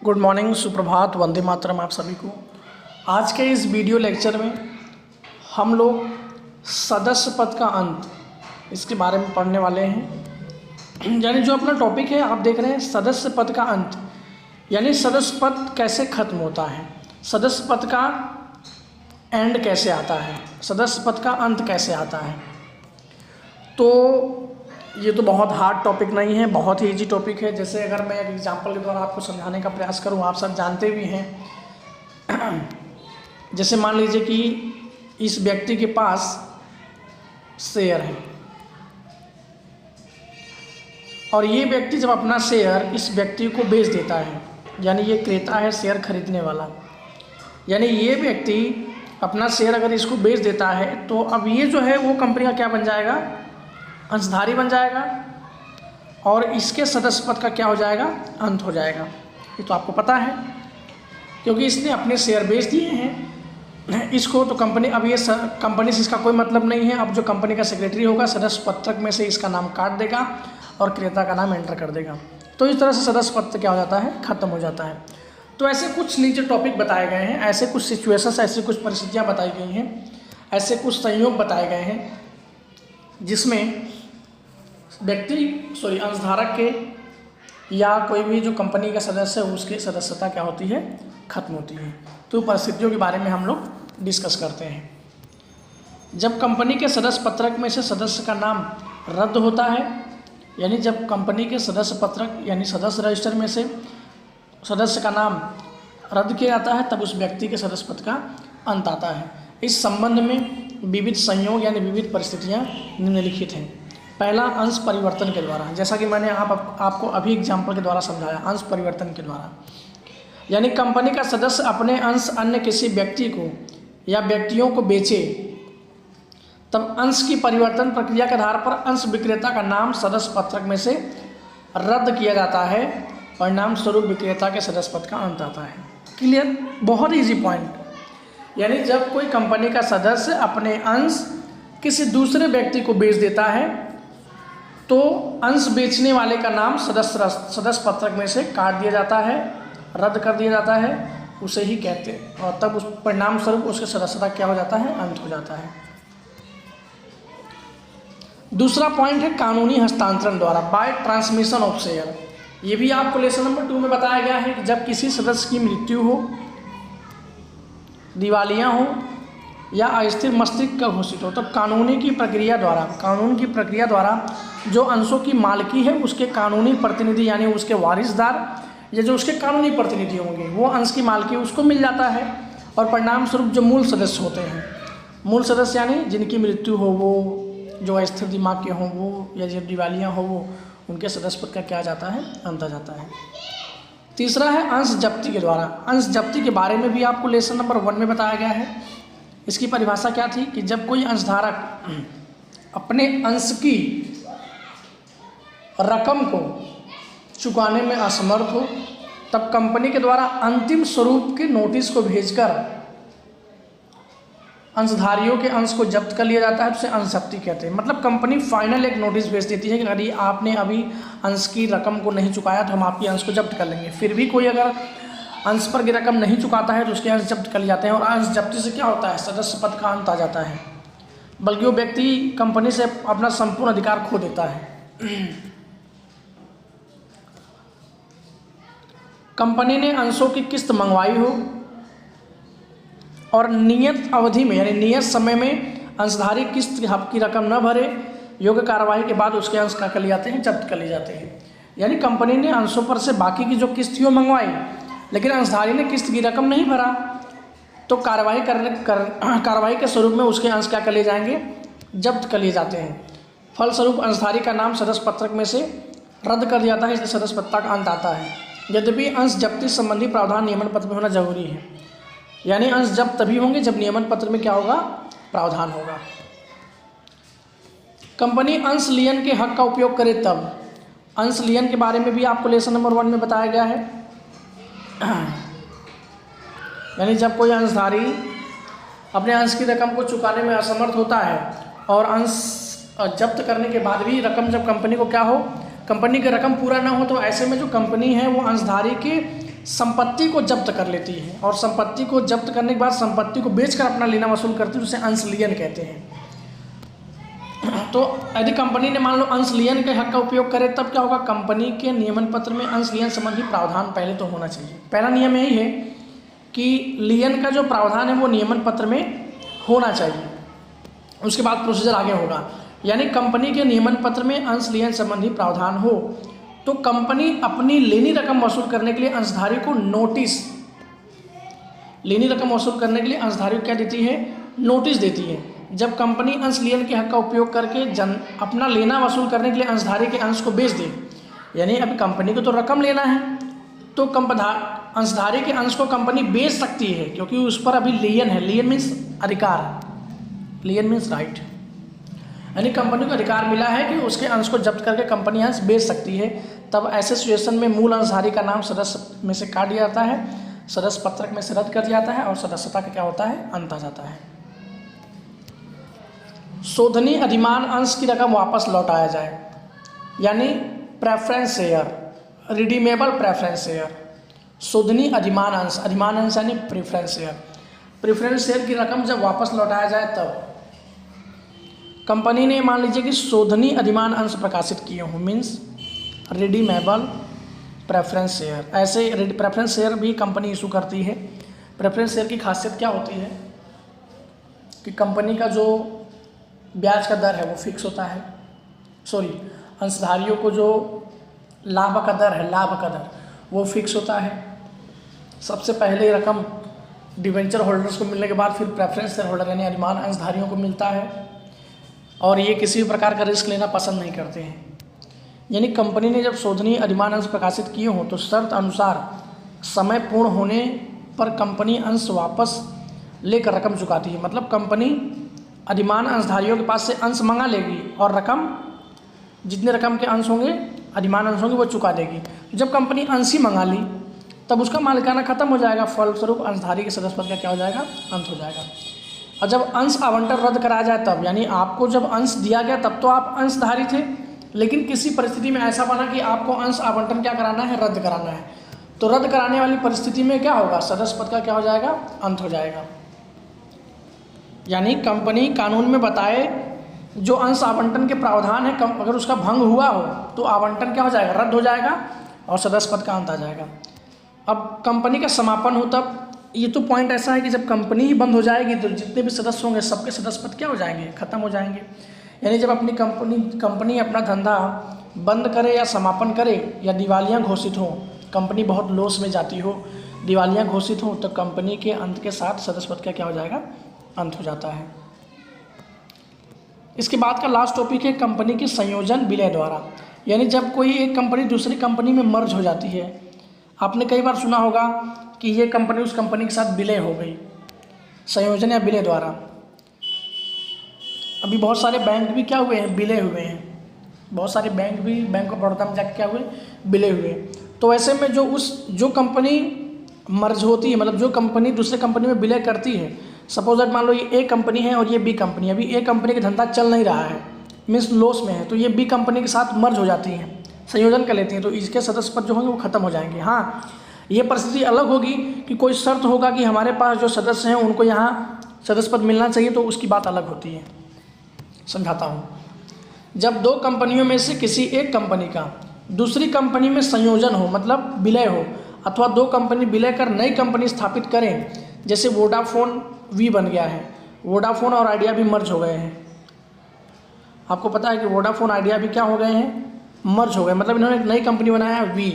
Good morning, सुप्रभात, वंदे मातरम आप सभी को। आज के इस वीडियो लेक्चर में हम लोग सदस्य पद का अंत इसके बारे में पढ़ने वाले हैं। यानी जो अपना टॉपिक है आप देख रहे हैं सदस्य पद का अंत, यानी सदस्य पद कैसे खत्म होता है, सदस्य पद का एंड कैसे आता है, सदस्य पद का अंत कैसे आता है। तो ये तो बहुत हार्ड टॉपिक नहीं है, बहुत ही इजी टॉपिक है। जैसे अगर मैं एक एग्जांपल के द्वारा आपको समझाने का प्रयास करूँ, आप सब जानते भी हैं। जैसे मान लीजिए कि इस व्यक्ति के पास शेयर है और ये व्यक्ति जब अपना शेयर इस व्यक्ति को बेच देता है, यानी ये क्रेता है शेयर खरीदने वाला, यानी ये व्यक्ति अपना शेयर अगर इसको बेच देता है तो अब ये जो है वो कंपनी का क्या बन जाएगा, अंशधारी बन जाएगा और इसके सदस्य पद का क्या हो जाएगा, अंत हो जाएगा। ये तो आपको पता है क्योंकि इसने अपने शेयर बेच दिए हैं इसको, तो कंपनी अब ये कंपनी से इसका कोई मतलब नहीं है। अब जो कंपनी का सेक्रेटरी होगा सदस्य पत्रक में से इसका नाम काट देगा और क्रेता का नाम एंटर कर देगा। तो इस तरह से सदस्य पत्र क्या हो जाता है, खत्म हो जाता है। तो ऐसे कुछ नीचे टॉपिक बताए गए हैं, ऐसे कुछ सिचुएशंस, ऐसी कुछ परिस्थितियाँ बताई गई हैं, ऐसे कुछ संयोग बताए गए हैं जिसमें अंशधारक के या कोई भी जो कंपनी का सदस्य है उसकी सदस्यता क्या होती है, खत्म होती है। तो परिस्थितियों के बारे में हम लोग डिस्कस करते हैं। जब कंपनी के सदस्य पत्रक में से सदस्य का नाम रद्द होता है, यानी जब कंपनी के सदस्य पत्रक यानी सदस्य रजिस्टर में से सदस्य का नाम रद्द किया जाता है, तब उस व्यक्ति के सदस्य पद का अंत आता है। इस संबंध में विविध संयोग यानी विविध परिस्थितियाँ निम्नलिखित हैं। पहला, अंश परिवर्तन के द्वारा, जैसा कि मैंने आपको अभी एग्जाम्पल के द्वारा समझाया, अंश परिवर्तन के द्वारा, यानी कंपनी का सदस्य अपने अंश अन्य किसी व्यक्ति को या व्यक्तियों को बेचे, तब अंश की परिवर्तन प्रक्रिया के आधार पर अंश विक्रेता का नाम सदस्य पत्रक में से रद्द किया जाता है, परिणाम स्वरूप विक्रेता के सदस्य पद का अंत आता है। क्लियर, बहुत ईजी पॉइंट। यानी जब कोई कंपनी का सदस्य अपने अंश किसी दूसरे व्यक्ति को बेच देता है तो अंश बेचने वाले का नाम सदस्य पत्रक में से काट दिया जाता है, रद्द कर दिया जाता है, उसे ही कहते हैं, और तब उस परिणाम स्वरूप उसके सदस्यता क्या हो जाता है, अंत हो जाता है। दूसरा पॉइंट है कानूनी हस्तांतरण द्वारा, बाय ट्रांसमिशन ऑफ शेयर। ये भी आपको लेसन नंबर 2 में बताया गया है कि जब किसी सदस्य की मृत्यु हो, दिवालिया हो या अस्थिर मस्तिष्क का घोषित हो, तब कानून की प्रक्रिया द्वारा जो अंशों की मालिकी है उसके कानूनी प्रतिनिधि यानी उसके वारिसदार या जो उसके कानूनी प्रतिनिधि होंगे वो अंश की मालिकी उसको मिल जाता है, और परिणाम स्वरूप जो मूल सदस्य होते हैं, मूल सदस्य यानी जिनकी मृत्यु हो, वो जो अस्थिर दिमाग के हों वो, या जो दिवालिया हो वो, उनके सदस्य पद का क्या जाता है, अंत आ जाता है। तीसरा है अंश जब्ती के द्वारा। अंश जब्ती के बारे में भी आपको लेसन नंबर 1 में बताया गया है। इसकी परिभाषा क्या थी कि जब कोई अंशधारक अपने अंश की रकम को चुकाने में असमर्थ हो, तब कंपनी के द्वारा अंतिम स्वरूप के नोटिस को भेजकर अंशधारियों के अंश को जब्त कर लिया जाता है, उसे अंश जब्ती कहते हैं। मतलब कंपनी फाइनल एक नोटिस भेज देती है कि यदि आपने अभी अंश की रकम को नहीं चुकाया तो हम आपकी अंश को जब्त कर लेंगे। फिर भी कोई अगर अंश पर की रकम नहीं चुकाता है तो उसके अंश जब्त कर लिए जाते हैं, और अंश जब्ती से क्या होता है, सदस्य पद का अंत आ जाता है, बल्कि वो व्यक्ति कंपनी से अपना संपूर्ण अधिकार खो देता है। कंपनी ने अंशों की किस्त मंगवाई हो और नियत अवधि में यानी नियत समय में अंशधारी किस्त की रकम न भरे, योग्य कार्यवाही के बाद उसके अंश क्या कर लिए जाते हैं, जब्त कर लिए जाते हैं। यानी कंपनी ने अंशों पर से बाकी की जो किस्त थी वो मंगवाई, लेकिन अंशधारी ने किस्त की रकम नहीं भरा, तो कार्रवाई के स्वरूप में उसके अंश क्या कर लिए जाएंगे, जब्त कर लिए जाते हैं। फलस्वरूप अंशधारी का नाम सदस्य पत्रक में से रद्द कर दिया जाता है, इसलिए सदस्य पद का अंत आता है। यद्यपि अंश जब्ती संबंधी प्रावधान नियमन पत्र में होना जरूरी है, यानी अंश जब्त तभी होंगे जब नियमन पत्र में क्या होगा, प्रावधान होगा। कंपनी अंश लियन के हक का उपयोग करे तब, अंश लियन के बारे में भी आपको लेसन नंबर 1 में बताया गया है। यानी जब कोई अंशधारी अपने अंश की रकम को चुकाने में असमर्थ होता है और अंश जब्त करने के बाद भी रकम जब कंपनी को क्या हो, कंपनी की रकम पूरा ना हो, तो ऐसे में जो कंपनी है वो अंशधारी के संपत्ति को जब्त कर लेती है, और संपत्ति को जब्त करने के बाद संपत्ति को बेचकर अपना लेना वसूल करती है, उसे अंश लियन कहते हैं। तो यदि कंपनी ने मान लो अंश लियन के हक का उपयोग करे तब क्या होगा, कंपनी के नियमन पत्र में अंश लियन संबंधी प्रावधान पहले तो होना चाहिए। पहला नियम यही है कि लियन का जो प्रावधान है वो नियमन पत्र में होना चाहिए, उसके बाद प्रोसीजर आगे होगा। यानी कंपनी के नियमन पत्र में अंश लियन संबंधी प्रावधान हो तो कंपनी अपनी लेनी रकम वसूल करने के लिए अंशधारी को नोटिस, लेनी रकम वसूल करने के लिए अंशधारी को क्या देती है, नोटिस देती है। जब कंपनी अंश लियन के हक का उपयोग करके अपना लेना वसूल करने के लिए अंशधारी के अंश को बेच दे, यानी अभी कंपनी को तो रकम लेना है तो अंशधारी के अंश को कंपनी बेच सकती है, क्योंकि उस पर अभी लियन है। लियन मीन्स अधिकार, लियन मीन्स राइट, यानी कंपनी को अधिकार मिला है कि उसके अंश को जब्त करके कंपनी अंश बेच सकती है। तब ऐसे सिचुएशन में मूल अंशधारी का नाम सदस्य में से काट दिया जाता है, सदस्य पत्रक में से रद्द कर दिया जाता है और सदस्यता का क्या होता है, अंत आ जाता है। शोधनीय अधिमान अंश की रकम वापस लौटाया जाए, यानी preference share, redeemable preference share. शोधनीय अधिमान अंश, अधिमान अंश यानी प्रेफरेंस शेयर, प्रेफरेंस शेयर की रकम जब वापस लौटाया जाए तब कंपनी ने मान लीजिए कि शोधनीय अधिमान अंश प्रकाशित किए हों, मीन्स रिडीमेबल प्रेफरेंस शेयर। ऐसे प्रेफरेंस शेयर भी कंपनी इशू करती है। प्रेफरेंस शेयर की खासियत क्या होती है कि कंपनी का जो ब्याज का दर है वो फिक्स होता है, अंशधारियों को जो लाभ का दर है, लाभ का दर वो फिक्स होता है। सबसे पहले रकम डिवेंचर होल्डर्स को मिलने के बाद फिर प्रेफरेंस शेयर होल्डर यानी अधिमान अंशधारियों को मिलता है, और ये किसी भी प्रकार का रिस्क लेना पसंद नहीं करते हैं। यानी कंपनी ने जब शोधनीय अधिमान अंश प्रकाशित किए हों तो शर्त अनुसार समय पूर्ण होने पर कंपनी अंश वापस लेकर रकम चुकाती है। मतलब कंपनी अधिमान अंशधारियों के पास से अंश मंगा लेगी और रकम, जितने रकम के अंश होंगे, अधिमान अंश होंगे, वो चुका देगी। जब कंपनी अंश ही मंगा ली तब उसका मालिकाना खत्म हो जाएगा, फलस्वरूप अंशधारी के सदस्य पद का क्या हो जाएगा, अंत हो जाएगा। और जब अंश आवंटन रद्द कराया जाए तब, यानी आपको जब अंश दिया गया तब तो आप अंशधारी थे, लेकिन किसी परिस्थिति में ऐसा बना कि आपको अंश आवंटन क्या कराना है, रद्द कराना है, तो रद्द कराने वाली परिस्थिति में क्या होगा, सदस्य पद का क्या हो जाएगा, अंत हो जाएगा। यानी कंपनी कानून में बताए जो अंश आवंटन के प्रावधान है, अगर उसका भंग हुआ हो तो आवंटन क्या हो जाएगा, रद्द हो जाएगा और सदस्य पद का अंत आ जाएगा। अब कंपनी का समापन हो तब, ये तो पॉइंट ऐसा है कि जब कंपनी ही बंद हो जाएगी तो जितने भी सदस्य होंगे सबके सदस्य पद क्या हो जाएंगे, खत्म हो जाएंगे। यानी जब अपनी कंपनी अपना धंधा बंद करे या समापन करे या दिवालियाँ घोषित हो, कंपनी बहुत लॉस में जाती हो, दिवालियाँ घोषित हो, तो कंपनी के अंत के साथ सदस्य पद का क्या हो जाएगा, अंत हो जाता है। इसके बाद का लास्ट टॉपिक है कंपनी की संयोजन विलय द्वारा। यानी जब कोई एक कंपनी दूसरी कंपनी में मर्ज हो जाती है, आपने कई बार सुना होगा कि ये कंपनी उस कंपनी के साथ विलय हो गई, संयोजन या विलय द्वारा। अभी बहुत सारे बैंक भी क्या हुए हैं, विलय हुए हैं। बहुत सारे बैंक भी बैंक ऑफ बड़ौदा में जाकर क्या हुए, विलय हुए। तो ऐसे में जो कंपनी मर्ज होती है, मतलब जो कंपनी दूसरे कंपनी में विलय करती है, सपोज दैट मान लो ये ए कंपनी है और ये बी कंपनी, अभी ए कंपनी का धंधा चल नहीं रहा है, मीन्स लॉस में है, तो ये बी कंपनी के साथ मर्ज हो जाती हैं, संयोजन कर लेती हैं, तो इसके सदस्य पद जो होंगे वो खत्म हो जाएंगे। हाँ, ये परिस्थिति अलग होगी कि कोई शर्त होगा कि हमारे पास जो सदस्य हैं उनको यहाँ सदस्य पद मिलना चाहिए, तो उसकी बात अलग होती है। समझाता हूँ। जब दो कंपनियों में से किसी एक कंपनी का दूसरी कंपनी में संयोजन हो, मतलब विलय हो, अथवा दो कंपनी विलय कर नई कंपनी स्थापित करें, जैसे वोडाफोन वी बन गया है, वोडाफोन और आइडिया भी मर्ज हो गए हैं। आपको पता है कि वोडाफोन आइडिया भी क्या हो गए हैं, मर्ज हो गए, मतलब इन्होंने एक नई कंपनी बनाया है वी।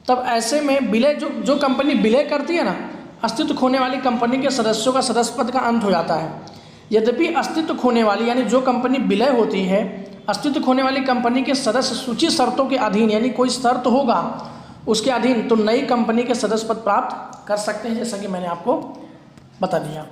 तब ऐसे में विलय जो कंपनी विलय करती है ना, अस्तित्व खोने वाली कंपनी के सदस्यों का सदस्य पद का अंत हो जाता है। यद्यपि अस्तित्व खोने वाली यानी जो कंपनी विलय होती है, अस्तित्व खोने वाली कंपनी के सदस्य सूची शर्तों के अधीन, यानी कोई शर्त होगा उसके अधीन, तो नई कंपनी के सदस्य पद प्राप्त कर सकते हैं, जैसा कि मैंने आपको बता दिया।